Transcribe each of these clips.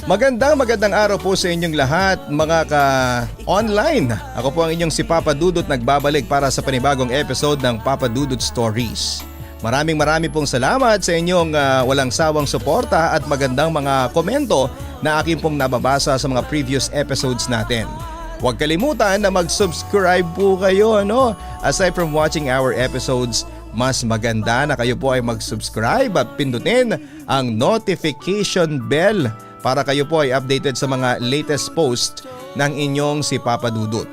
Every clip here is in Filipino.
Magandang araw po sa inyong lahat mga ka-online. Ako po ang inyong si Papa Dudut nagbabalik para sa panibagong episode ng Papa Dudut Stories. Maraming pong salamat sa inyong walang sawang suporta at magandang mga komento na aking pong nababasa sa mga previous episodes natin. Huwag kalimutan na mag-subscribe po kayo. Aside from watching our episodes, mas maganda na kayo po ay mag-subscribe at pindutin ang notification bell para kayo po ay updated sa mga latest post ng inyong si Papa Dudut.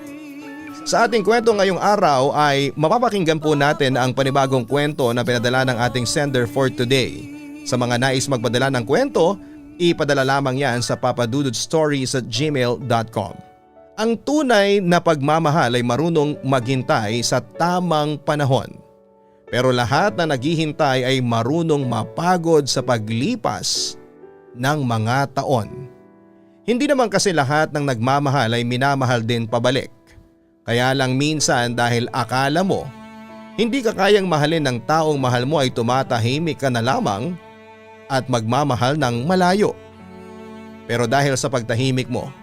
Sa ating kwento ngayong araw ay mapapakinggan po natin ang panibagong kwento na pinadala ng ating sender for today. Sa mga nais magpadala ng kwento, ipadala lamang yan sa papadudutstories@gmail.com. Ang tunay na pagmamahal ay marunong maghintay sa tamang panahon. Pero lahat na naghihintay ay marunong mapagod sa paglipas ng mga taon. Hindi naman kasi lahat ng nagmamahal ay minamahal din pabalik. Kaya lang minsan dahil akala mo hindi ka kayang mahalin ng taong mahal mo ay tumatahimik ka na lamang at magmamahal ng malayo. Pero dahil sa pagtahimik mo,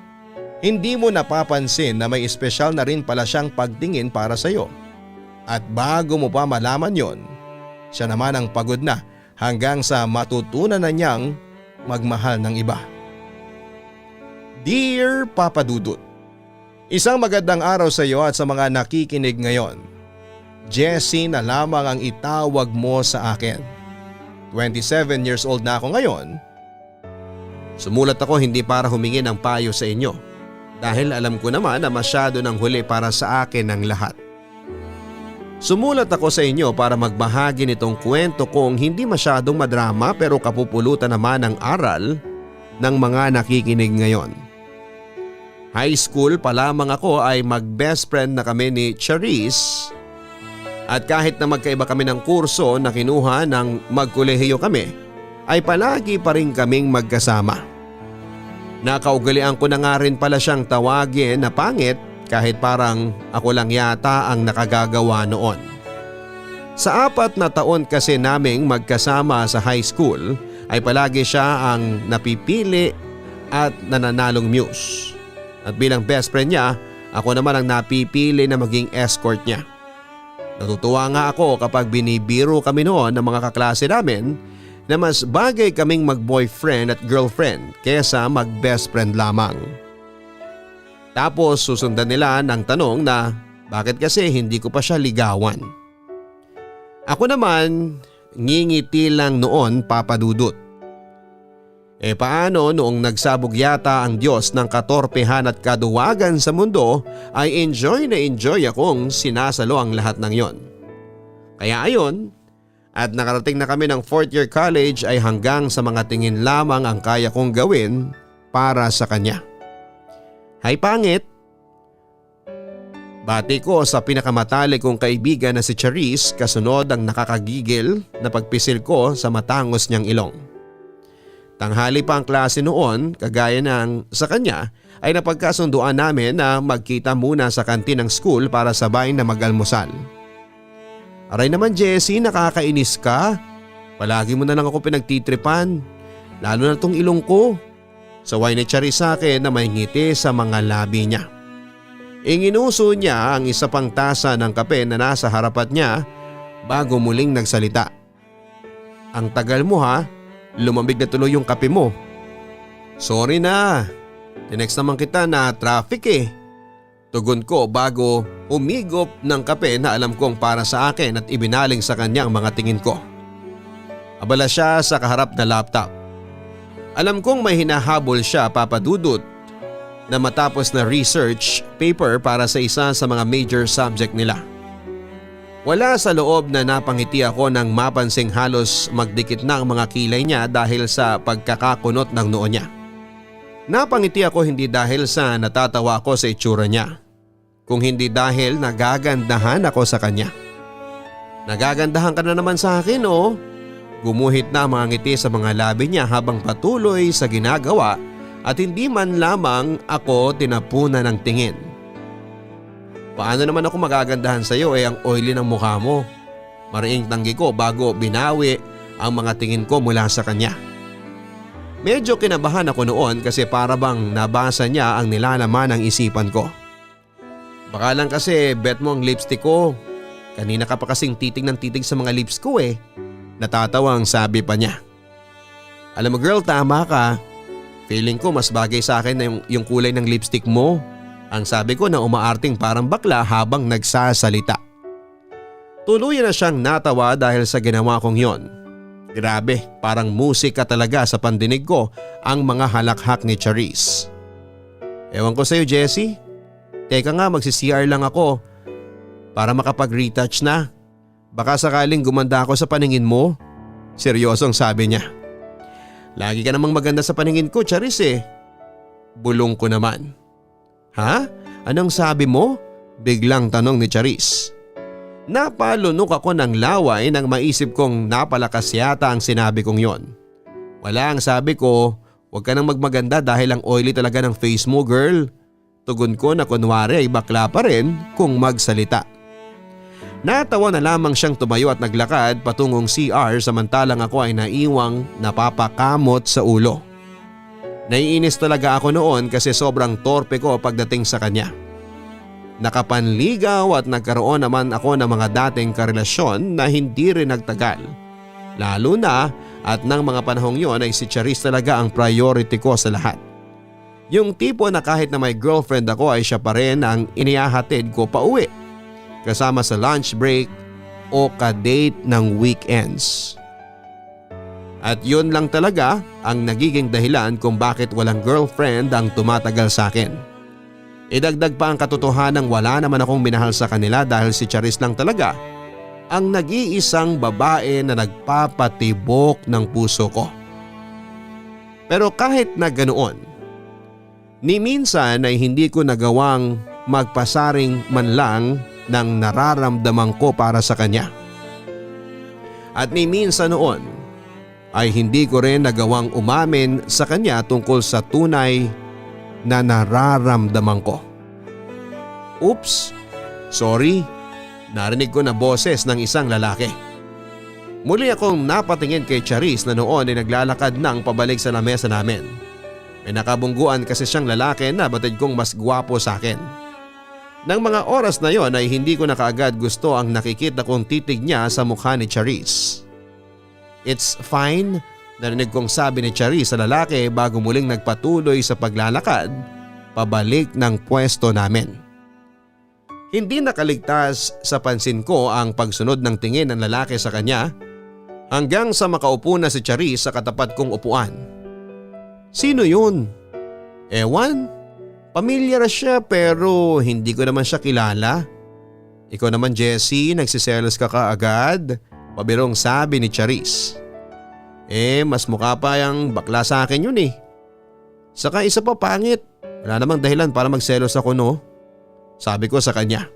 hindi mo napapansin na may espesyal na rin pala siyang pagtingin para sa iyo. At bago mo pa malaman yon, siya naman ang pagod na hanggang sa matutunan na niyang magmahal ng iba. Dear Papa Dudut, isang magandang araw sa iyo at sa mga nakikinig ngayon. Jessie na lamang ang itawag mo sa akin. 27 years old na ako ngayon. Sumulat ako hindi para humingi ng payo sa inyo dahil alam ko naman na masyado ng huli para sa akin ang lahat. Sumulat ako sa inyo para magbahagi nitong kwento kong hindi masyadong madrama pero kapupulutan naman ng aral ng mga nakikinig ngayon. High school pa lamang ako ay mag-best friend na kami ni Charisse at kahit na magkaiba kami ng kurso na kinuha ng magkolehiyo kami ay palagi pa rin kaming magkasama. Nakaugalian ko na nga rin pala siyang tawagin na pangit kahit parang ako lang yata ang nakagagawa noon. Sa 4 na taon kasi naming magkasama sa high school ay palagi siya ang napipili at nananalong muse. At bilang best friend niya, ako naman ang napipili na maging escort niya. Natutuwa nga ako kapag binibiro kami noon ng mga kaklase namin na mas bagay kaming mag-boyfriend at girlfriend kesa mag-best friend lamang. Tapos susundan nila ng tanong na bakit kasi hindi ko pa siya ligawan. Ako naman ngingiti lang noon, Papa Dudut. Paano noong nagsabog yata ang Diyos ng katorpehan at kaduwagan sa mundo ay enjoy na enjoy akong sinasalo ang lahat ng yon. Kaya ayon, at nakarating na kami ng 4th year college ay hanggang sa mga tingin lamang ang kaya kong gawin para sa kanya. Hay pangit! Bati ko sa pinakamatalik kong kaibigan na si Charisse kasunod ang nakakagigil na pagpisil ko sa matangos niyang ilong. Tanghali pa ang klase noon, kagaya ng sa kanya ay napagkasunduan namin na magkita muna sa kantin ng school para sabay na mag-almusal. Aray naman Jessie, nakakainis ka. Palagi mo na lang ako pinagtitripan, lalo na tong ilong ko. Saway ni Charisse sa akin na may ngiti sa mga labi niya. Inginuso niya ang isa pang tasa ng kape na nasa harapat niya bago muling nagsalita. Ang tagal mo ha, lumambig na tuloy yung kape mo. Sorry na, tinext naman kita na traffic eh. Tugon ko bago umigop ng kape na alam kong para sa akin at ibinaling sa kanya ang mga tingin ko. Abala siya sa kaharap na laptop. Alam kong may hinahabol siya, Papa Dudut, na matapos na research paper para sa isa sa mga major subject nila. Wala sa loob na napangiti ako nang mapansing halos magdikit na ang mga kilay niya dahil sa pagkakakunot ng noo niya. Napangiti ako hindi dahil sa natatawa ako sa itsura niya, kung hindi dahil nagagandahan ako sa kanya. Nagagandahan ka na naman sa akin oh. Gumuhit na ang mga ngiti sa mga labi niya habang patuloy sa ginagawa at hindi man lamang ako tinapunan ng tingin. Paano naman ako magagandahan sa iyo ang oily ng mukha mo? Mariing tanggi ko bago binawi ang mga tingin ko mula sa kanya. Medyo kinabahan ako noon kasi para bang nabasa niya ang nilalaman ng isipan ko. Baka lang kasi bet mo ang lipstick ko. Kanina ka pa kasing titig ng titig sa mga lips ko eh. Natatawa ang sabi pa niya. Alam mo girl, tama ka. Feeling ko mas bagay sa akin na yung kulay ng lipstick mo. Ang sabi ko na umaarting parang bakla habang nagsasalita. Tuluyan na siyang natawa dahil sa ginawa kong yon. Grabe, parang musika talaga sa pandinig ko ang mga halakhak ni Charisse. Ewan ko sa'yo Jessie. Teka nga, magsi-CR lang ako para makapag-retouch na. Baka sakaling gumanda ako sa paningin mo. Seryosong sabi niya. Lagi ka namang maganda sa paningin ko Charisse eh. Bulong ko naman. Ha? Anong sabi mo? Biglang tanong ni Charisse. Napalunok ako ng laway nang maisip kong napalakas yata ang sinabi kong yon. Wala, ang sabi ko, huwag ka nang magmaganda dahil ang oily talaga ng face mo girl. Tugon ko na kunwari ay bakla pa rin kung magsalita. Natawa na lamang siyang tumayo at naglakad patungong CR samantalang ako ay naiwang napapakamot sa ulo. Naiinis talaga ako noon kasi sobrang torpe ko pagdating sa kanya. Nakapanligaw at nagkaroon naman ako ng mga dating karelasyon na hindi rin nagtagal. Lalo na at nang mga panahong yon ay si Charisse talaga ang priority ko sa lahat. Yung tipo na kahit na may girlfriend ako ay siya pa rin ang inihahatid ko pa uwi. Kasama sa lunch break o ka-date ng weekends. At yun lang talaga ang nagiging dahilan kung bakit walang girlfriend ang tumatagal sa akin. Idagdag pa ang katotohanang wala naman akong minahal sa kanila dahil si Charisse lang talaga ang nag-iisang babae na nagpapatibok ng puso ko. Pero kahit na ganoon, ni minsan ay hindi ko nagawang magpasaring man lang ng nararamdaman ko para sa kanya. At ni minsan noon ay hindi ko rin nagawang umamin sa kanya tungkol sa tunay na nararamdaman ko. Oops, sorry, narinig ko na boses ng isang lalaki. Muli akong napatingin kay Charisse na noon ay naglalakad nang pabalik sa lamesa namin. May nakabungguan kasi siyang lalaki na batid kong mas gwapo sa akin. Nang mga oras na yon ay hindi ko na kaagad gusto ang nakikita kong titig niya sa mukha ni Charisse. It's fine, narinig kong sabi ni Charisse sa lalaki bago muling nagpatuloy sa paglalakad pabalik ng pwesto namin. Hindi nakaligtas sa pansin ko ang pagsunod ng tingin ng lalaki sa kanya hanggang sa makaupo na si Charisse sa katapat kong upuan. Sino yun? Ewan, pamilyar siya pero hindi ko naman siya kilala. Ikaw naman Jessie, nagsiselos ka kaagad? Pabirong sabi ni Charisse. Mas mukha pa yung bakla sa akin yun eh. Saka isa pa pangit. Wala namang dahilan para magselos ako no? Sabi ko sa kanya.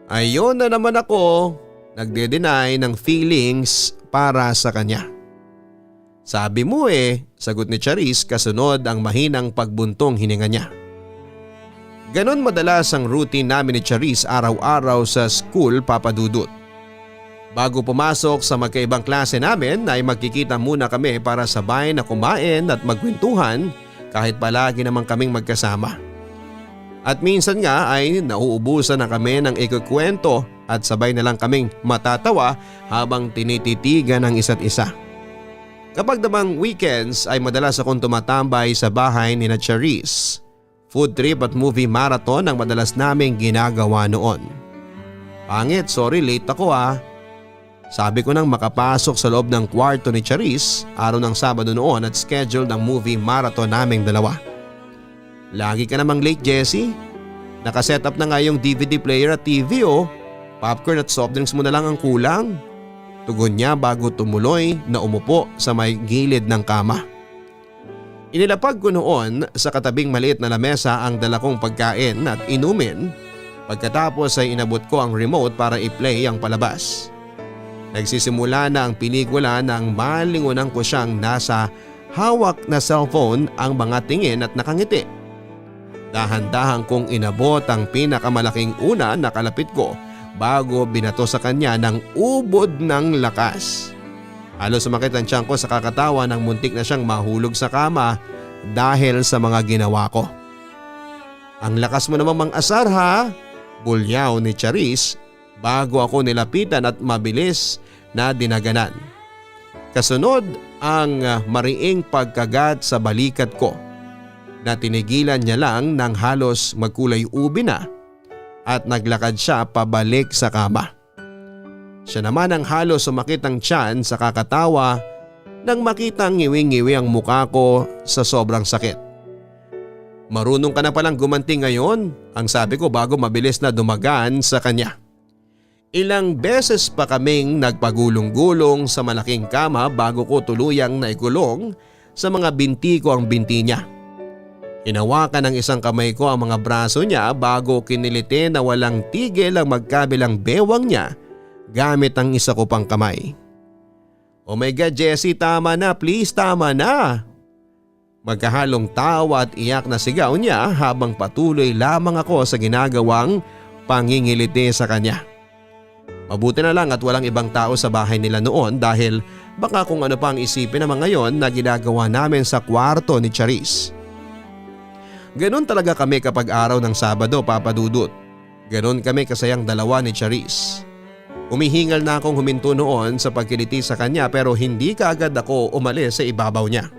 Ayun na naman ako, nagde-deny ng feelings para sa kanya. Sabi mo sagot ni Charisse kasunod ang mahinang pagbuntong hininga niya. Ganon madalas ang routine namin ni Charisse araw-araw sa school papadudot. Bago pumasok sa magkaibang klase namin ay magkikita muna kami para sabay na kumain at magkwentuhan kahit palagi naman kaming magkasama. At minsan nga ay nauubusan na kami ng ikukwento at sabay na lang kaming matatawa habang tinititigan ng isa't isa. Kapag namang weekends ay madalas akong tumatambay sa bahay ni Charisse. Food trip at movie marathon ang madalas naming ginagawa noon. Pangit, sorry late ako Sabi ko nang makapasok sa loob ng kwarto ni Charisse araw ng Sabado noon at schedule ng movie marathon naming dalawa. Lagi ka namang late Jessie. Nakaset up na nga yung DVD player at TV Popcorn at soft drinks mo na lang ang kulang. Tugon niya bago tumuloy na umupo sa may gilid ng kama. Inilapag ko noon sa katabing maliit na lamesa ang dala kong pagkain at inumin. Pagkatapos ay inabot ko ang remote para i-play ang palabas. Nagsisimula na ang pelikula nang malingunan ko siyang nasa hawak na cellphone ang mga tingin at nakangiti. Dahan-dahan kong inabot ang pinakamalaking una na kalapit ko bago binato sa kanya ng ubod ng lakas. Halos sumakit ang tiyan ko sa kakatawa nang muntik na siyang mahulog sa kama dahil sa mga ginawa ko. Ang lakas mo namang mang-asar ha, bulyaw ni Charis bago ako nilapitan at mabilis na dinaganan. Kasunod ang mariing pagkagat sa balikat ko na tinigilan niya lang nang halos magkulay ubi na at naglakad siya pabalik sa kama. Siya naman ang halos sumakit ang tiyan sa kakatawa nang makitang ngiwing-ngiwi ang mukha ko sa sobrang sakit. Marunong ka na palang gumanti ngayon, ang sabi ko bago mabilis na dumagan sa kanya. Ilang beses pa kaming nagpagulong-gulong sa malaking kama bago ko tuluyang naikulong sa mga binti ko ang binti niya. Hinawakan ng isang kamay ko ang mga braso niya bago kiniliti na walang tigil ang magkabilang bewang niya gamit ang isa ko pang kamay. Oh my God, Jessie, tama na, please, tama na. Magkahalong tawa at iyak na sigaw niya habang patuloy lamang ako sa ginagawang pangingiliti sa kanya. Mabuti na lang at walang ibang tao sa bahay nila noon dahil baka kung ano pang isipin naman ngayon na ginagawa namin sa kwarto ni Charis. Ganon talaga kami kapag araw ng Sabado, Papa Dudut. Ganon kami kasayang dalawa ni Charis. Humihingal na akong huminto noon sa pagkiliti sa kanya pero hindi kaagad ako umalis sa ibabaw niya.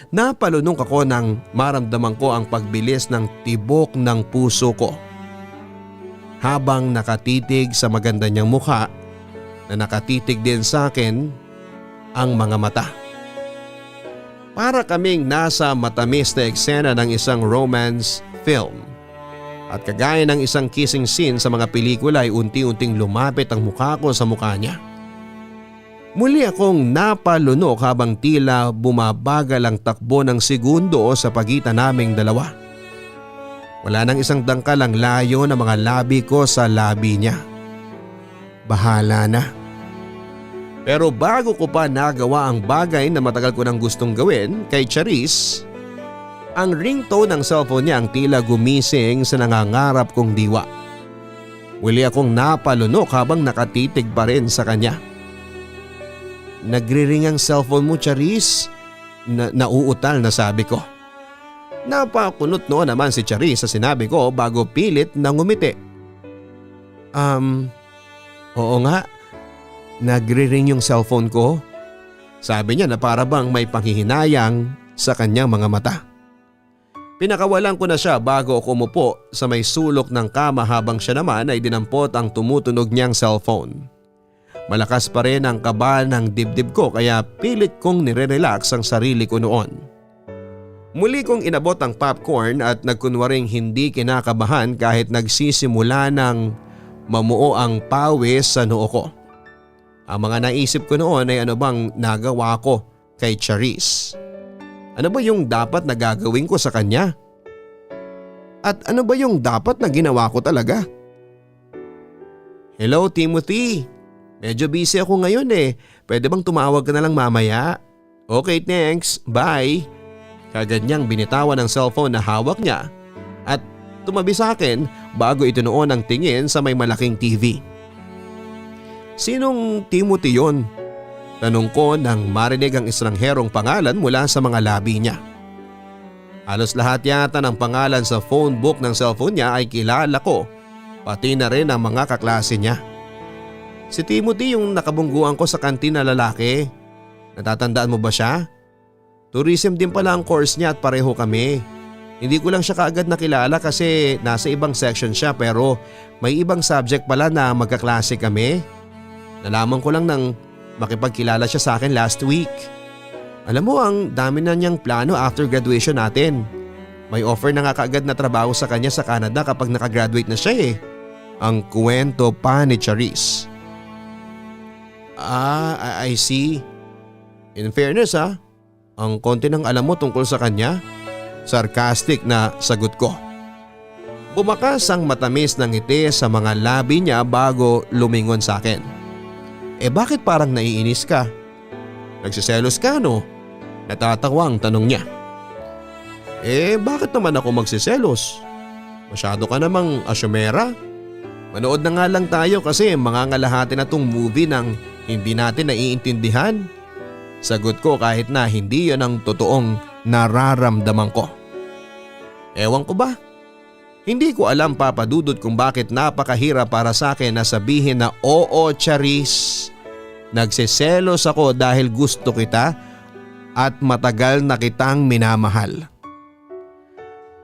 Napalunok ako nang maramdaman ko ang pagbilis ng tibok ng puso ko. Habang nakatitig sa maganda niyang mukha na nakatitig din sa akin ang mga mata. Para kaming nasa matamis na eksena ng isang romance film. At kagaya ng isang kissing scene sa mga pelikula ay unti-unting lumapit ang mukha ko sa mukha niya. Muli akong napalunok habang tila bumabagal ang takbo ng segundo sa pagitan naming dalawa. Wala nang isang dangkal ang layo ng mga labi ko sa labi niya. Bahala na. Pero bago ko pa nagawa ang bagay na matagal ko nang gustong gawin kay Charis, ang ringtone ng cellphone niya ang tila gumising sa nangangarap kong diwa. Muli akong napalunok habang nakatitig pa rin sa kanya. Nagre-ring ang cellphone mo, Charis. Nauutal na sabi ko. Napakunot noon naman si Charis sa sinabi ko bago pilit na ngumiti. Oo nga. Nagre-ring yung cellphone ko. Sabi niya na para bang may panghihinayang sa kanyang mga mata. Pinakawalan ko na siya bago ako umupo sa may sulok ng kama habang siya naman ay dinampot ang tumutunog niyang cellphone. Malakas pa rin ang kaba ng dibdib ko kaya pilit kong nire-relax ang sarili ko noon. Muli kong inabot ang popcorn at nagkunwaring hindi kinakabahan kahit nagsisimula ng mamuo ang pawis sa noo ko. Ang mga naisip ko noon ay ano bang nagawa ko kay Charis. Ano ba yung dapat na gagawin ko sa kanya? At ano ba yung dapat na ginawa ko talaga? Hello Timothy, medyo busy ako ngayon eh. Pwede bang tumawag ka na lang mamaya? Okay, thanks, bye. Kagad niyang binitawan ng cellphone na hawak niya at tumabi sa akin bago itinuon ang tingin sa may malaking TV. Sinong Timothy yon? Tanong ko nang marinig ang estrangherong pangalan mula sa mga labi niya. Halos lahat yata ng pangalan sa phone book ng cellphone niya ay kilala ko, pati na rin ang mga kaklase niya. Si Timothy yung nakabungguan ko sa kantin na lalaki. Natatandaan mo ba siya? Tourism din pala ang course niya at pareho kami. Hindi ko lang siya kaagad nakilala kasi nasa ibang section siya pero may ibang subject pala na magkaklase kami. Nalaman ko lang nang makipagkilala siya sa akin last week. Alam mo ang dami na niyang plano after graduation natin. May offer na nga kaagad na trabaho sa kanya sa Canada kapag nakagraduate na siya eh. Ang kwento pa ni Charis. I see. In fairness ang konti ng alam mo tungkol sa kanya. Sarcastic na sagot ko. Bumakas ang matamis ng ngiti sa mga labi niya bago lumingon sa akin. Bakit parang naiinis ka? Nagsiselos ka no? Natatawang tanong niya. Bakit naman ako magsiselos? Masyado ka namang asyumera. Manood na nga lang tayo kasi mangangalahati na tong movie nang hindi natin naiintindihan. Sagot ko kahit na hindi yon ang totoong nararamdaman ko. Ewan ko ba? Hindi ko alam Papa Dudut kung bakit napakahirap para sa akin na sabihin na oo Charis. Nagseselos ako dahil gusto kita at matagal na kitang minamahal.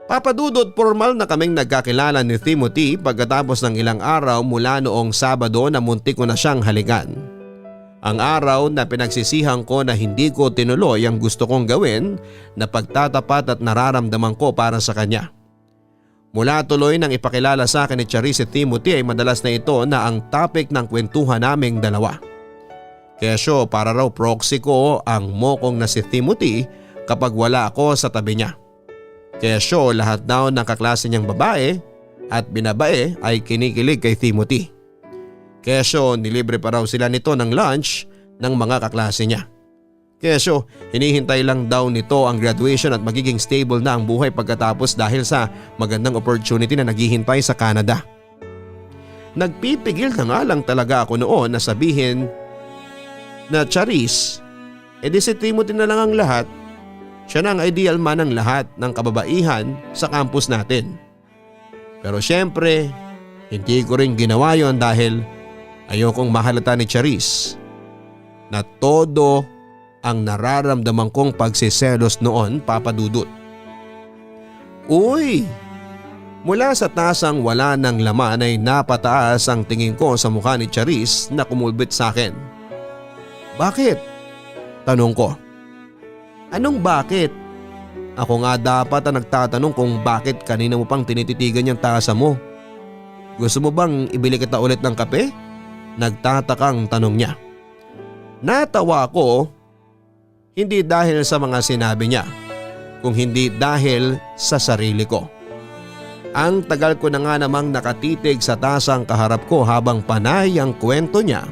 Papa Dudut, formal na kaming nagkakilala ni Timothy pagkatapos ng ilang araw mula noong Sabado na muntik ko na siyang halikan. Ang araw na pinagsisihan ko na hindi ko tinuloy ang gusto kong gawin na pagtatapat at nararamdaman ko para sa kanya. Mula tuloy nang ipakilala sa akin ni Charis si Timothy ay madalas na ito na ang topic ng kwentuhan naming dalawa. Kesyo para raw proxy ko ang mokong na si Timothy kapag wala ako sa tabi niya. Kesyo lahat daw ng kaklase niyang babae at binabae ay kinikilig kay Timothy. Kesyo nilibre pa raw sila nito ng lunch ng mga kaklase niya. Kesyo hinihintay lang daw nito ang graduation at magiging stable na ang buhay pagkatapos dahil sa magandang opportunity na naghihintay sa Canada. Nagpipigil na nga lang talaga ako noon na sabihin na Charis, edi si Timothy na lang ang lahat. Siya na ang ideal man ng lahat ng kababaihan sa campus natin. Pero syempre, hindi ko rin ginawa yon dahil ayokong mahalata ni Charis na todo ang nararamdaman kong pagsiselos noon, Papa Dudut. Uy! Mula sa tasang wala ng laman ay napataas ang tingin ko sa mukha ni Charis na kumulbit sa akin. Bakit? Tanong ko. Anong bakit? Ako nga dapat ang nagtatanong kung bakit kanina mo pang tinititigan yung tasa mo. Gusto mo bang ibili kita ulit ng kape? Nagtatakang tanong niya. Natawa ko, hindi dahil sa mga sinabi niya, kung hindi dahil sa sarili ko. Ang tagal ko na nga namang nakatitig sa tasang kaharap ko habang panay ang kwento niya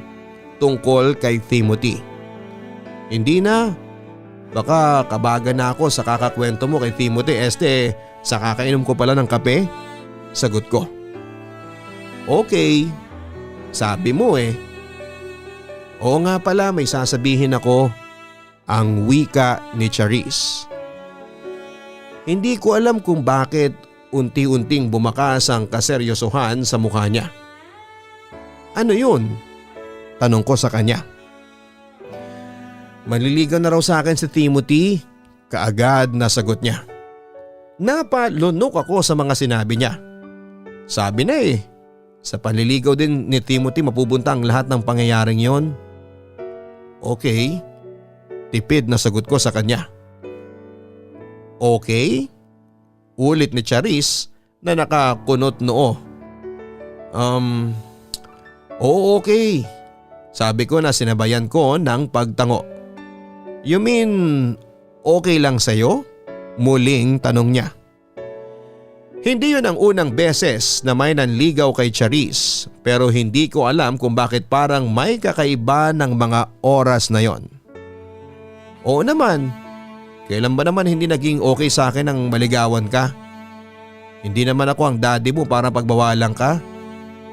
tungkol kay Timothy. Hindi na. Baka kabagan na ako sa kakakwento mo kay Timothy sa kakainom ko pala ng kape? Sagot ko. Okay, sabi mo eh. Oo nga pala may sasabihin ako, ang wika ni Charis. Hindi ko alam kung bakit unti-unting bumakas ang kaseryosohan sa mukha niya. Ano yun? Tanong ko sa kanya. Maliligaw na raw sa akin si Timothy, kaagad na sagot niya. Napalunok ako sa mga sinabi niya. Sabi na sa panliligaw din ni Timothy mapupunta ang lahat ng pangyayaring yon. Okay, tipid na sagot ko sa kanya. Okay? Ulit ni Charis na nakakunot noo. Oo okay. Sabi ko na sinabayan ko ng pagtango. You mean okay lang sa'yo? Muling tanong niya. Hindi yun ang unang beses na may nanligaw kay Charis pero hindi ko alam kung bakit parang may kakaiba ng mga oras na yon. Oo naman, kailan ba naman hindi naging okay sa akin ang maligawan ka? Hindi naman ako ang daddy mo para pagbawalan ka?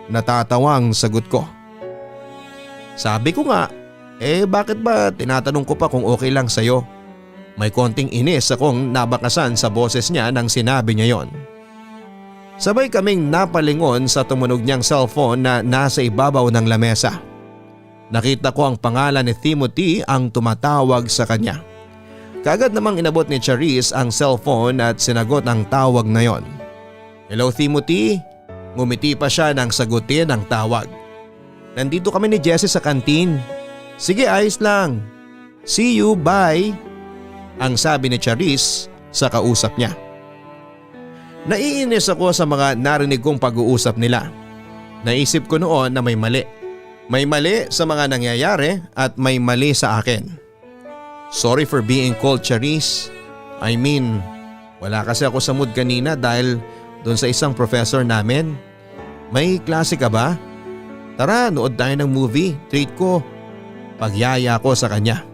Natatawang sagot ko. Sabi ko nga, bakit ba tinatanong ko pa kung okay lang sa'yo? May konting inis akong nabakasan sa boses niya nang sinabi niya yon. Sabay kaming napalingon sa tumunog niyang cellphone na nasa ibabaw ng lamesa. Nakita ko ang pangalan ni Timothy ang tumatawag sa kanya. Kaagad namang inabot ni Charis ang cellphone at sinagot ang tawag na yon. Hello Timothy? Ngumiti pa siya nang sagutin ang tawag. Nandito kami ni Jessie sa kantin. Sige ayos lang. See you, bye. Ang sabi ni Charis sa kausap niya. Naiinis ako sa mga narinig kong pag-uusap nila. Naisip ko noon na may mali. May mali sa mga nangyayari at may mali sa akin. Sorry for being cold, Charis. I mean, wala kasi ako sa mood kanina dahil doon sa isang professor namin. May klase ka ba? Tara, nood tayo ng movie. Treat ko. Pagyaya ko sa kanya.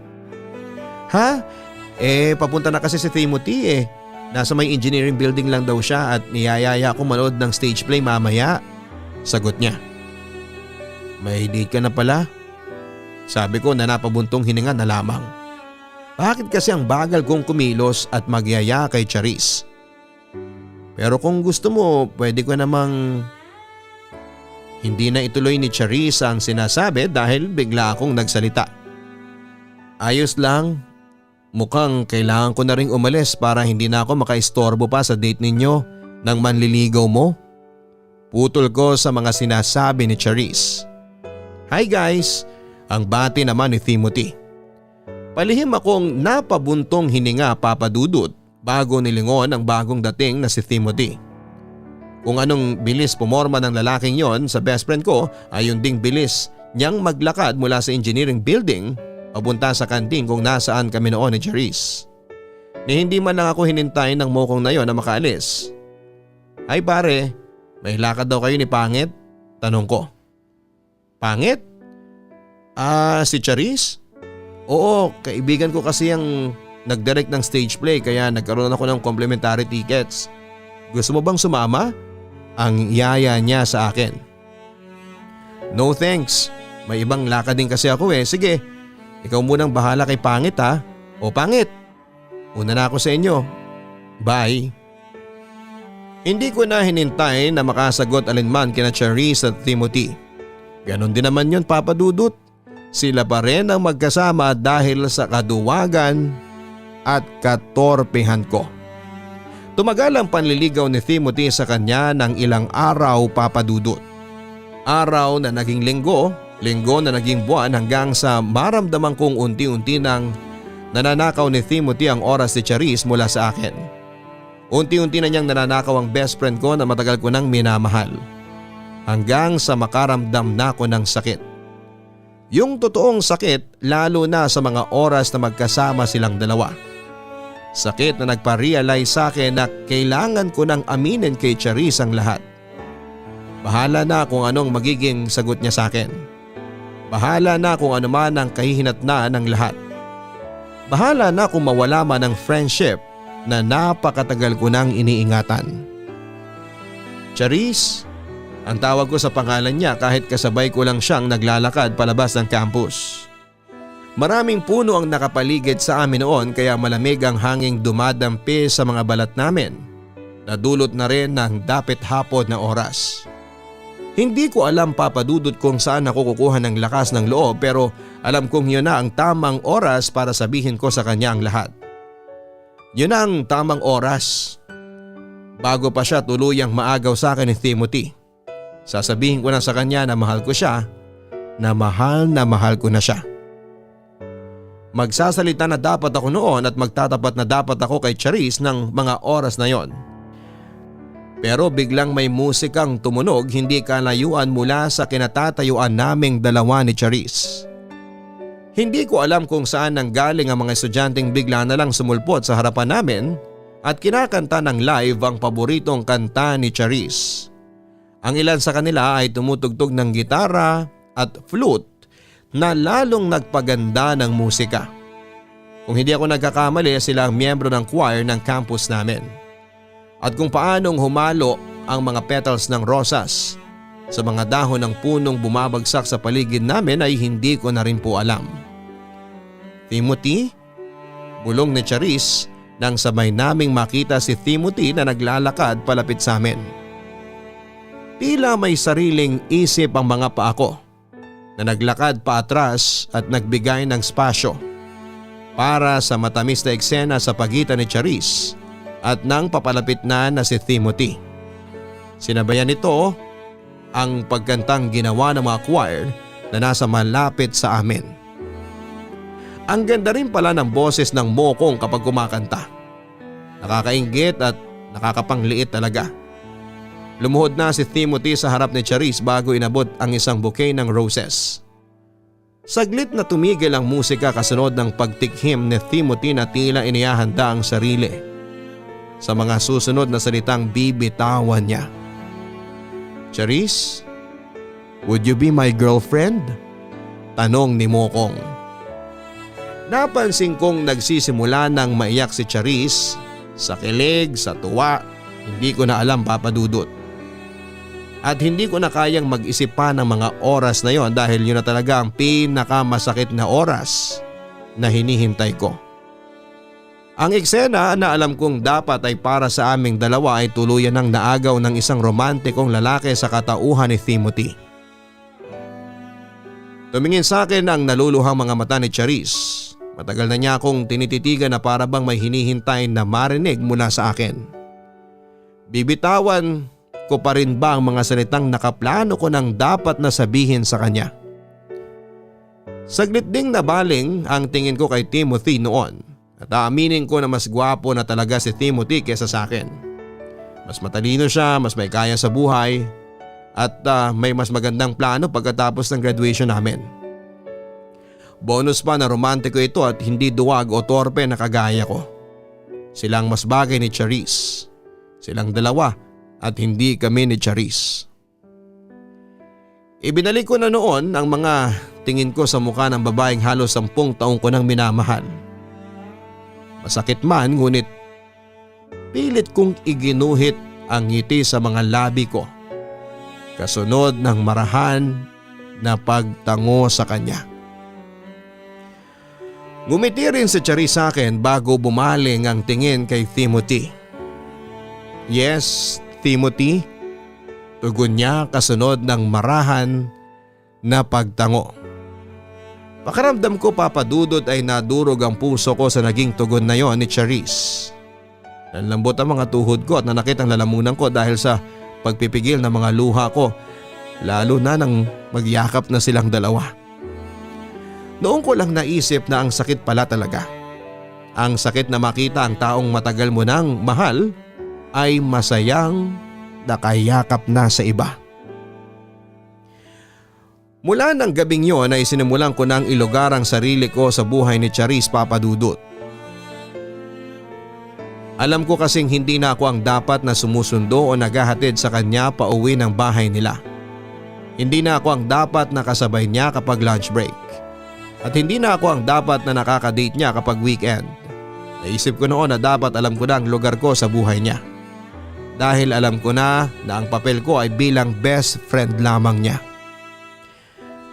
Ha? Papunta na kasi si Timothy Nasa may engineering building lang daw siya at niyayaya ako manood ng stage play mamaya. Sagot niya. May date ka na pala? Sabi ko na napabuntong hininga na lamang. Bakit kasi ang bagal kong kumilos at magyaya kay Charis? Pero kung gusto mo, pwede ko namang… Hindi na ituloy ni Charis ang sinasabi dahil bigla akong nagsalita. Ayos lang. Mukhang kailangan ko na ring umalis para hindi na ako makaistorbo pa sa date ninyo ng manliligaw mo. Putol ko sa mga sinasabi ni Charis. Hi guys! Ang bati naman ni Timothy. Palihim akong napabuntong hininga, Papa Dudut, bago nilingon ang bagong dating na si Timothy. Kung anong bilis pumorma ng lalaking yon sa best friend ko ay yun ding bilis niyang maglakad mula sa engineering building papunta sa kantin kung nasaan kami noon ni Charis. Ni hindi man lang ako hinintay ng mokong na yon na makaalis. Ay pare, may lakad daw kayo ni Pangit? Tanong ko. Pangit? Si Charis? Oo, kaibigan ko kasi ang nagdirect ng stage play kaya nagkaroon ako ng complimentary tickets. Gusto mo bang sumama? Ang yaya niya sa akin. No thanks, may ibang lakad din kasi ako eh. Sige, ikaw munang bahala kay Pangit ha. O Pangit, una na ako sa inyo. Bye. Hindi ko na hinintay na makasagot alinman kina Charis at Timothy. Ganon din naman yun, Papa Dudut. Sila pa rin ang magkasama dahil sa kaduwagan at katorpehan ko. Tumagal ang panliligaw ni Timothy sa kanya ng ilang araw, Papa Dudut. Araw na naging linggo, linggo na naging buwan hanggang sa maramdaman kong unti-unti nang nananakaw ni Timothy ang oras ni Charis mula sa akin. Unti-unti na niyang nananakaw ang best friend ko na matagal ko nang minamahal. Hanggang sa makaramdam na ako ng sakit. Yung totoong sakit lalo na sa mga oras na magkasama silang dalawa. Sakit na nagpa-realize sa akin na kailangan ko nang aminin kay Charis ang lahat. Bahala na kung anong magiging sagot niya sa akin. Bahala na kung ano man ang kahihinatnaan ng lahat. Bahala na kung mawala man ang friendship na napakatagal ko nang iniingatan. Charis, ang tawag ko sa pangalan niya kahit kasabay ko lang siyang naglalakad palabas ng campus. Maraming puno ang nakapaligid sa amin noon kaya malamig ang hanging dumadampi sa mga balat namin. Nadulot na rin ng dapit hapon na oras. Hindi ko alam, Papa Dudut, kung saan ako kukuha ng lakas ng loob pero alam kong yun na ang tamang oras para sabihin ko sa kanya ang lahat. Yun na ang tamang oras. Bago pa siya tuluyang maagaw sa akin ni Timothy. Sasabihin ko na sa kanya na mahal ko siya, na mahal ko na siya. Magsasalita na dapat ako noon at magtatapat na dapat ako kay Charis ng mga oras na yon. Pero biglang may musikang tumunog hindi kalayuan mula sa kinatatayuan naming dalawa ni Charis. Hindi ko alam kung saan nanggaling ang mga estudyanteng bigla na lang sumulpot sa harapan namin at kinakanta ng live ang paboritong kanta ni Charis. Ang ilan sa kanila ay tumutugtog ng gitara at flute na lalong nagpaganda ng musika. Kung hindi ako nagkakamali, sila ang miyembro ng choir ng campus namin. At kung paanong humalo ang mga petals ng rosas sa mga dahon ng punong bumabagsak sa paligid namin ay hindi ko na rin po alam. Timothy? Bulong ni Charis nang sabay naming makita si Timothy na naglalakad palapit sa amin. Tila may sariling isip ang mga paa ko na naglakad pa atras at nagbigay ng spasyo para sa matamis na eksena sa pagitan ni Charis at nang papalapit na si Timothy. Sinabayan nito ang pagkantang ginawa ng mga choir na nasa malapit sa amin. Ang ganda rin pala ng boses ng mokong kapag kumakanta. Nakakainggit at nakakapangliit talaga. Lumuhod na si Timothy sa harap ni Charis bago inabot ang isang bouquet ng roses. Saglit na tumigil ang musika kasunod ng pagtikhim ni Timothy na tila inihahanda ang sarili sa mga susunod na salitang bibitawan niya. Charis, would you be my girlfriend? Tanong ni Mokong. Napansin kong nagsisimula ng maiyak si Charis sa kilig, sa tuwa, hindi ko na alam, Papa Dudut. At hindi ko na kayang mag-isip pa ng mga oras na yon dahil yun na talaga ang pinakamasakit na oras na hinihintay ko. Ang eksena na alam kong dapat ay para sa aming dalawa ay tuluyan ng naagaw ng isang romantikong lalaki sa katauhan ni Timothy. Tumingin sa akin ang naluluhang mga mata ni Charisse. Matagal na niya akong tinititigan na para bang may hinihintay na marinig mula sa akin. Bibitawan ko pa rin ba ang mga salitang nakaplano ko nang dapat na sabihin sa kanya? Saglit ding nabaling ang tingin ko kay Timothy noon at aaminin ko na mas gwapo na talaga si Timothy kesa sa akin. Mas matalino siya, mas may kaya sa buhay at may mas magandang plano pagkatapos ng graduation namin. Bonus pa na romantiko ito at hindi duwag o torpe na kagaya ko. Silang mas bagay ni Charisse. Silang dalawa at hindi kami ni Charisse. Ibinalik ko na noon ang mga tingin ko sa mukha ng babaeng halos 10 taong ko nang minamahal. Masakit man ngunit pilit kong iginuhit ang ngiti sa mga labi ko. Kasunod ng marahan na pagtango sa kanya. Ngumiti rin si Charisse sa akin bago bumaling ang tingin kay Timothy. Yes, Timothy. Tugon niya kasunod ng marahan na pagtango. Pakiramdam ko papadudot ay nadurog ang puso ko sa naging tugon na yon ni Charisse. Nanlambot ang mga tuhod ko at nanakit ang lalamunan ko dahil sa pagpipigil ng mga luha ko, lalo na nang magyakap na silang dalawa. Noong ko lang naisip na ang sakit pala talaga. Ang sakit na makita ang taong matagal mo nang mahal ay masayang nakayakap na sa iba. Mula ng gabing yon ay sinimulan ko nang ilugar ang sarili ko sa buhay ni Charisse, Papa Dudut. Alam ko kasing hindi na ako ang dapat na sumusundo o naghahatid sa kanya pa uwi ng bahay nila. Hindi na ako ang dapat na kasabay niya kapag lunch break. At hindi na ako ang dapat na nakakadate niya kapag weekend. Naisip ko noon na dapat alam ko na ang lugar ko sa buhay niya. Dahil alam ko na ang papel ko ay bilang best friend lamang niya.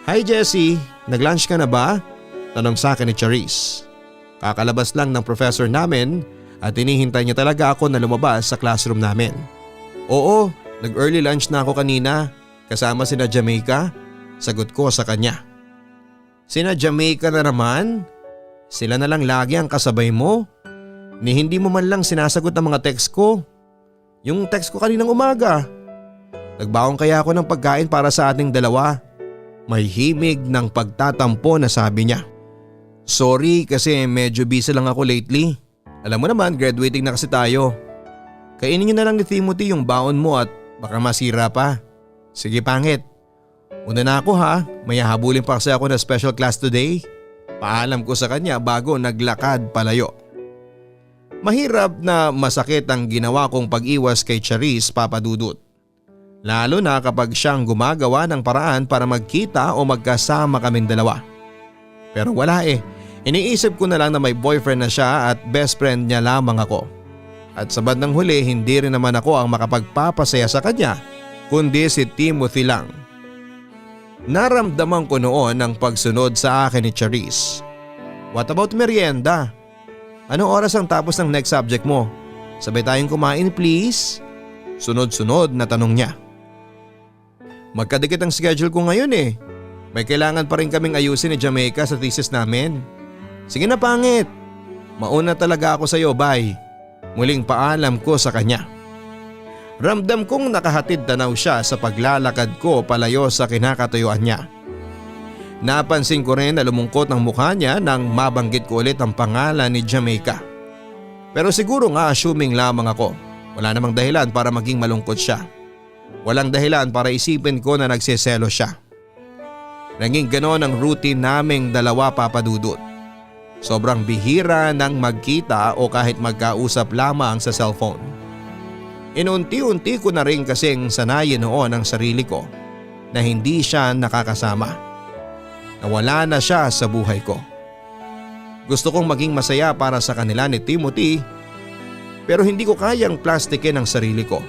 Hi Jessie, nag-lunch ka na ba? Tanong sa akin ni Charisse. Kakalabas lang ng professor namin at hinihintay niya talaga ako na lumabas sa classroom namin. Oo, nag-early lunch na ako kanina kasama sina Jamaica. Sagot ko sa kanya. Sina Jamaica na naman? Sila na lang lagi ang kasabay mo? Ni hindi mo man lang sinasagot ang mga text ko. Yung text ko kaninang umaga. Nagbaon kaya ako ng pagkain para sa ating dalawa. May himig ng pagtatampo na sabi niya. Sorry kasi medyo busy lang ako lately. Alam mo naman graduating na kasi tayo. Kainin niyo na lang ni Timothy yung baon mo at baka masira pa. Sige pangit. Una na ako ha, may hahabulin pa kasi ako na special class today. Paalam ko sa kanya bago naglakad palayo. Mahirap na masakit ang ginawa kong pag-iwas kay Charisse, Papa Dudut. Lalo na kapag siyang gumagawa ng paraan para magkita o magkasama kaming dalawa. Pero wala iniisip ko na lang na may boyfriend na siya at best friend niya lamang ako. At sa bandang huli hindi rin naman ako ang makapagpapasaya sa kanya kundi si Timothy lang. Naramdaman ko noon ang pagsunod sa akin ni Charisse. What about merienda? Anong oras ang tapos ng next subject mo? Sabay tayong kumain please? Sunod-sunod na tanong niya. Magkadikit ang schedule ko ngayon May kailangan pa rin kaming ayusin ni Jamaica sa thesis namin. Sige na pangit. Mauna talaga ako sa iyo, bye. Muling paalam ko sa kanya. Ramdam kong nakahatid tanaw siya sa paglalakad ko palayo sa kinakatuyuan niya. Napansin ko rin na lumungkot ang mukha niya nang mabanggit ko ulit ang pangalan ni Jamaica. Pero siguro nga assuming lamang ako. Wala namang dahilan para maging malungkot siya. Walang dahilan para isipin ko na nagsiselo siya. Naging ganon ang routine naming dalawa, Papa Dudut. Sobrang bihira nang magkita o kahit magkausap lamang sa cellphone. Inunti-unti ko na rin kasing sanayin noon ang sarili ko na hindi siya nakakasama. Nawala na siya sa buhay ko. Gusto kong maging masaya para sa kanila ni Timothy pero hindi ko kayang plastikin ang sarili ko.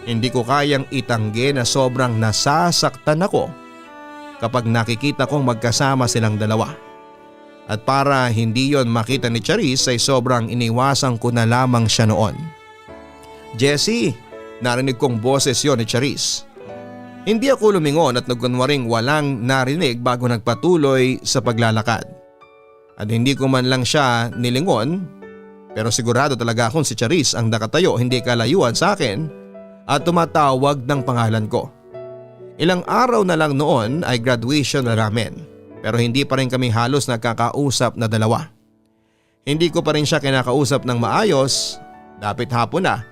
Hindi ko kayang itanggi na sobrang nasasaktan ako kapag nakikita kong magkasama silang dalawa. At para hindi yon makita ni Charis ay sobrang iniwasan ko na lamang siya noon. "Jessie!" Narinig kong boses yon ni Charis. Hindi ako lumingon at nagkunwaring walang narinig bago nagpatuloy sa paglalakad. At hindi ko man lang siya nilingon, pero sigurado talaga akong si Charis ang nakatayo hindi kalayuan sa akin at tumatawag ng pangalan ko. Ilang araw na lang noon ay graduation na namin, pero hindi pa rin kami halos nagkakausap na dalawa. Hindi ko pa rin siya kinakausap ng maayos, dapit hapon na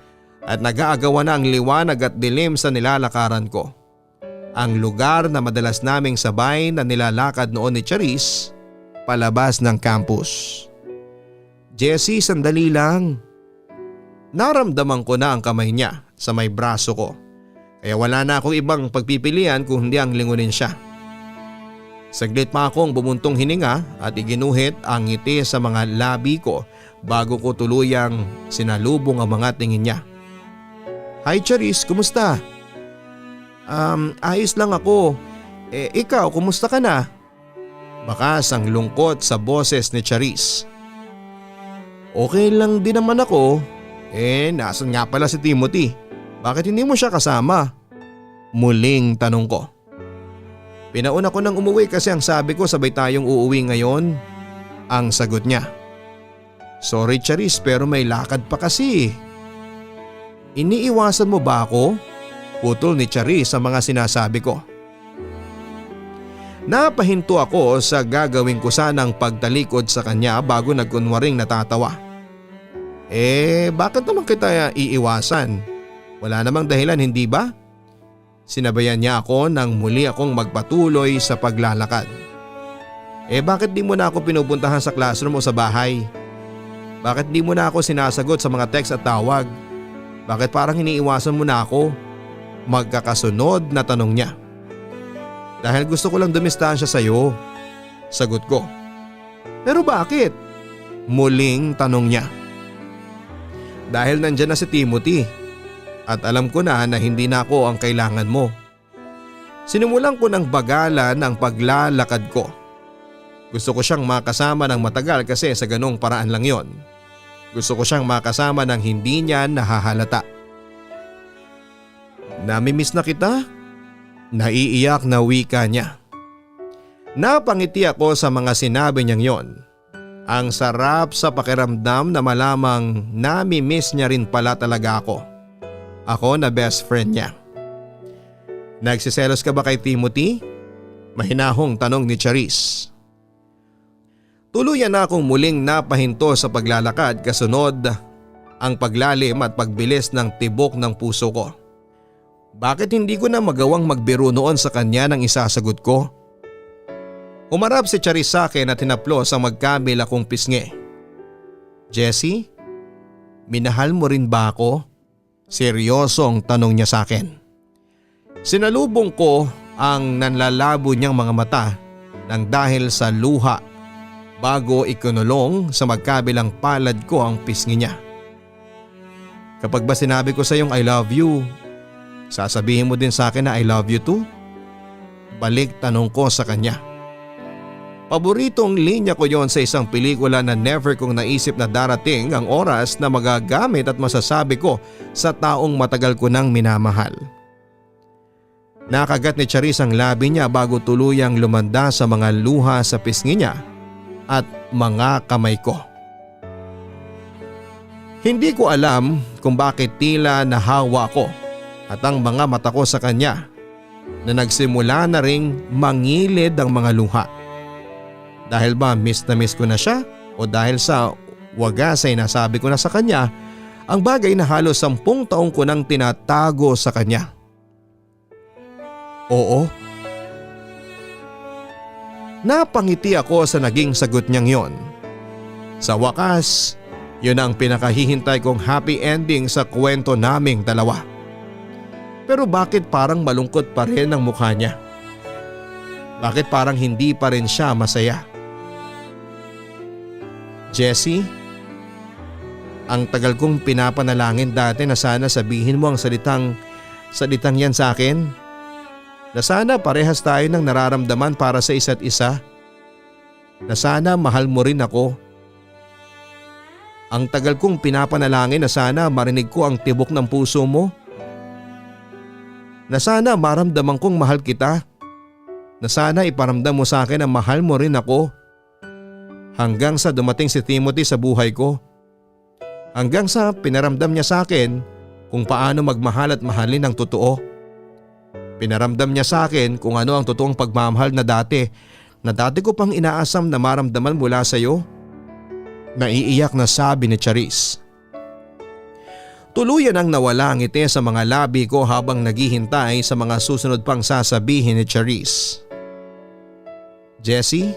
at nag-aagawan na ang liwanag at dilim sa nilalakaran ko. Ang lugar na madalas naming sabay na nilalakad noon ni Charis palabas ng campus. "Jessie, sandali lang." Naramdaman ko na ang kamay niya sa may braso ko, kaya wala na akong ibang pagpipilian kung hindi ang lingunin siya. Saglit pa akong bumuntong hininga at iginuhit ang ngiti sa mga labi ko bago ko tuluyang sinalubong ang mga tingin niya. "Hi Charis, kumusta?" Ayos lang ako. Ikaw, kumusta ka na?" Bakas ang lungkot sa boses ni Charis. "Okay lang din naman ako. Nasan nga pala si Timothy? Bakit hindi mo siya kasama?" Muling tanong ko. "Pinauna ko nang umuwi kasi ang sabi ko sabay tayong uuwi ngayon." Ang sagot niya. "Sorry Charis, pero may lakad pa kasi." "Iniiwasan mo ba ako?" Putol ni Charis sa mga sinasabi ko. Napahinto ako sa gagawin ko sanang pagtalikod sa kanya bago nagkunwaring natatawa. Bakit naman kita iiwasan? Wala namang dahilan, hindi ba?" Sinabayan niya ako nang muli akong magpatuloy sa paglalakad. Bakit di mo na ako pinupuntahan sa classroom o sa bahay? Bakit di mo na ako sinasagot sa mga text at tawag? Bakit parang iniiwasan mo na ako?" Magkakasunod na tanong niya. "Dahil gusto ko lang dumistansya sa iyo," sagot ko. "Pero bakit?" Muling tanong niya. "Dahil nandyan na si Timothy at alam ko na hindi na ako ang kailangan mo." Sinimulan ko ng bagalan ang paglalakad ko. Gusto ko siyang makasama ng matagal kasi sa ganong paraan lang yon. Gusto ko siyang makasama ng hindi niya nahahalata. "Namimiss na kita?" Naiiyak na wika niya. Napangiti ako sa mga sinabi niyang yon. Ang sarap sa pakiramdam na malamang namimiss niya rin pala talaga ako. Ako na best friend niya. "Nagsiselos ka ba kay Timothy?" Mahinahong tanong ni Charis. Tuluyan na akong muling napahinto sa paglalakad kasunod ang paglalim at pagbilis ng tibok ng puso ko. Bakit hindi ko na magawang magbiro noon sa kanya ng isasagot ko? Umarap si Charis sa akin at hinaplos ang magkamila kong pisngi. "Jessie, minahal mo rin ba ako?" Seryosong tanong niya sa akin. Sinalubong ko ang nanlalabo niyang mga mata nang dahil sa luha bago ikinulong sa magkabilang palad ko ang pisngi niya. "Kapag ba sinabi ko sa iyong I love you, sasabihin mo din sa akin na I love you too?" Balik tanong ko sa kanya. Paboritong linya ko yon sa isang pelikula na never kong naisip na darating ang oras na magagamit at masasabi ko sa taong matagal ko nang minamahal. Nakagat ni Charis ang labi niya bago tuluyang lumanda sa mga luha sa pisngi niya at mga kamay ko. Hindi ko alam kung bakit tila nahawa ko at ang mga mata ko sa kanya na nagsimula na ring mangilid ang mga luha. Dahil ba miss na miss ko na siya o dahil sa wagas ay nasabi ko na sa kanya ang bagay na halos 10 taong ko nang tinatago sa kanya? Oo. Napangiti ako sa naging sagot niyang yon. Sa wakas, yun ang pinakahihintay kong happy ending sa kwento naming dalawa. Pero bakit parang malungkot pa rin ang mukha niya? Bakit parang hindi pa rin siya masaya? Jessie, ang tagal kong pinapanalangin dati na sana sabihin mo ang salitang salitang yan sa akin? Na sana parehas tayo ng nararamdaman para sa isa't isa. Na sana mahal mo rin ako. Ang tagal kong pinapanalangin na sana marinig ko ang tibok ng puso mo. Na sana maramdaman kong mahal kita. Na sana iparamdam mo sa akin na mahal mo rin ako. Hanggang sa dumating si Timothy sa buhay ko. Hanggang sa pinaramdam niya sa akin kung paano magmahal at mahalin ng totoo. Pinaramdam niya sa akin kung ano ang totoong pagmamahal na dati ko pang inaasam na maramdaman mula sa iyo. Naiiyak na sabi ni Charis. Tuluyan ang nawala ang ngiti sa mga labi ko habang naghihintay sa mga susunod pang sasabihin ni Charis. Jessie,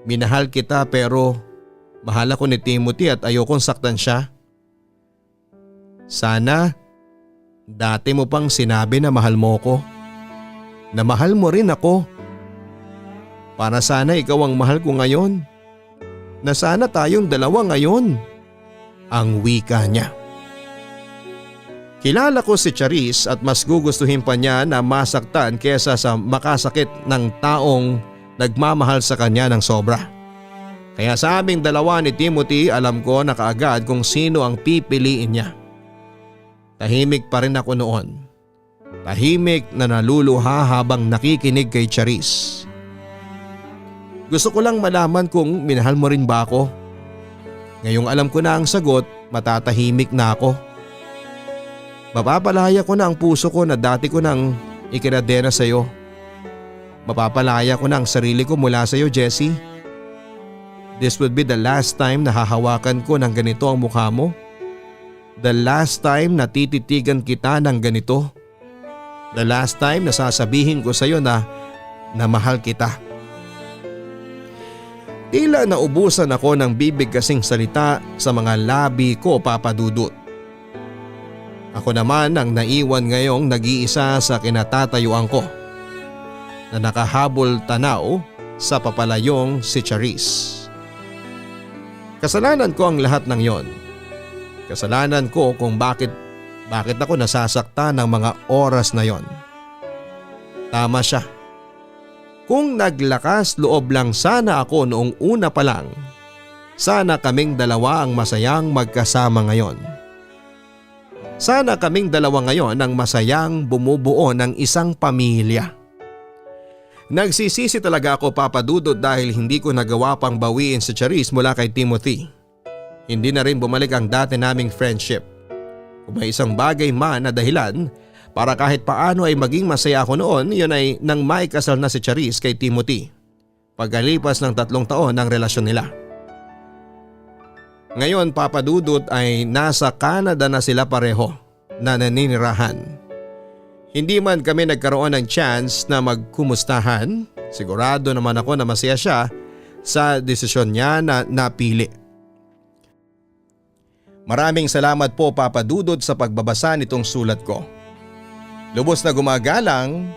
minahal kita pero mahal ako ni Timothy at ayokong saktan siya. Sana dati mo pang sinabi na mahal mo ko. Na mahal mo rin ako. Para sana ikaw ang mahal ko ngayon. Na sana tayong dalawa ngayon. Ang wika niya. Kilala ko si Charis at mas gugustuhin pa niya na masaktan kesa sa makasakit ng taong nagmamahal sa kanya ng sobra. Kaya sa aming dalawa ni Timothy alam ko na kaagad kung sino ang pipiliin niya. Tahimik pa rin ako noon. Tahimik na naluluha habang nakikinig kay Charis. Gusto ko lang malaman kung minahal mo rin ba ako. Ngayong alam ko na ang sagot, matatahimik na ako. Mapapalaya ko na ang puso ko na dati ko nang ikinadena sa iyo. Mapapalaya ko na ang sarili ko mula sa iyo, Jessie. This would be the last time na hahawakan ko ng ganito ang mukha mo. The last time na tititigan kita ng ganito. The last time na sasabihin ko sa iyo na mahal kita. Tila naubusan ako ng bibig kasing salita sa mga labi ko, Papa Dudut. Ako naman ang naiwan ngayong nag-iisa sa kinatatayuan ko na nakahabol tanaw sa papalayong si Charis. Kasalanan ko ang lahat ng yon. Kasalanan ko kung bakit ako nasasaktan ng mga oras na yon. Tama siya. Kung naglakas loob lang sana ako noong una pa lang, sana kaming dalawa ang masayang magkasama ngayon. Sana kaming dalawa ngayon ang masayang bumubuo ng isang pamilya. Nagsisisi talaga ako, Papa Dudut, dahil hindi ko nagawa pang bawiin si Charis mula kay Timothy. Hindi na rin bumalik ang dati naming friendship. Kung may isang bagay man na dahilan para kahit paano ay maging masaya ako noon, yun ay nang maikasal na si Charis kay Timothy pagkalipas ng 3 taon ng relasyon nila. Ngayon, Papa Dudut, ay nasa Canada na sila pareho na naninirahan. Hindi man kami nagkaroon ng chance na magkumustahan, sigurado naman ako na masaya siya sa desisyon niya na napili. Maraming salamat po, Papa Dudut, sa pagbabasa nitong sulat ko. Lubos na gumagalang,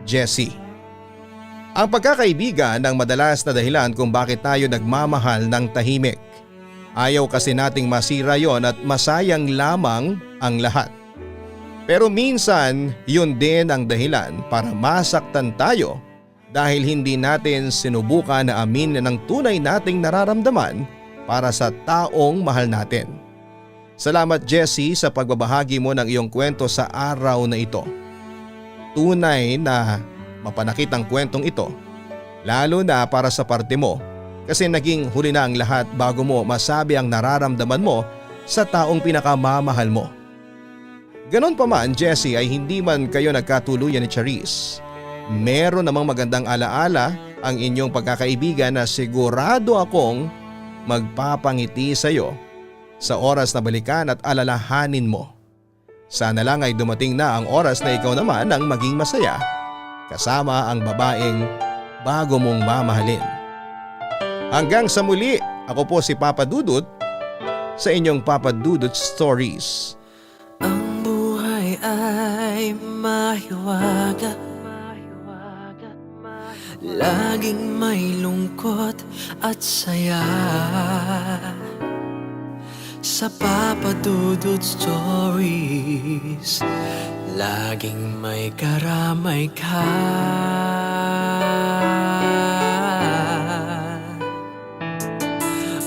Jessie. Ang pagkakaibigan ang madalas na dahilan kung bakit tayo nagmamahal ng tahimik. Ayaw kasi nating masira yon at masayang lamang ang lahat. Pero minsan yun din ang dahilan para masaktan tayo dahil hindi natin sinubukan na aminin ang tunay nating nararamdaman para sa taong mahal natin. Salamat, Jessie, sa pagbabahagi mo ng iyong kwento sa araw na ito. Tunay na mapanakit ang kwentong ito, lalo na para sa parte mo kasi naging huli na ang lahat bago mo masabi ang nararamdaman mo sa taong pinakamamahal mo. Ganon pa man, Jessie, ay hindi man kayo nagkatuluyan ni Charis. Meron namang magandang alaala ang inyong pagkakaibigan na sigurado akong magpapangiti sa iyo sa oras na balikan at alalahanin mo. Sana lang ay dumating na ang oras na ikaw naman ang maging masaya kasama ang babaeng bago mong mamahalin. Hanggang sa muli, ako po si Papa Dudut sa inyong Papa Dudut Stories. Ang buhay ay mahiwaga, laging may lungkot at saya. Sa Papa Dudut Stories, laging may karamay ka.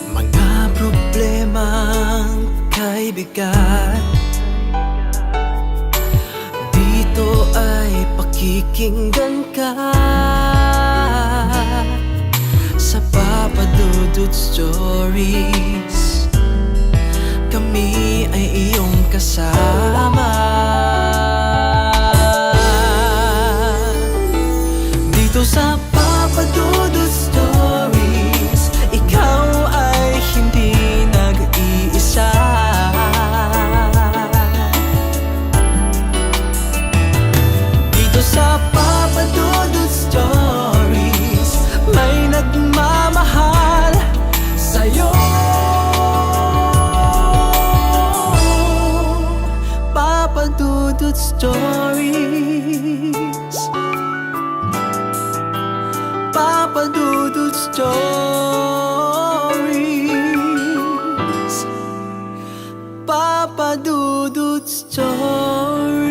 Mga problemang kay bigat, dito ay pakikinggan ka. Sa Papa Dudut Stories, kami ay iyong kasama. Dito sa Papa Dudut Stories, ikaw ay hindi nag-iisa. Dito sa Papa Dudut Stories, may nagmamahal sa'yo. Papa Dudut Stories, Papa Dudut Stories, Papa Dudut Stories.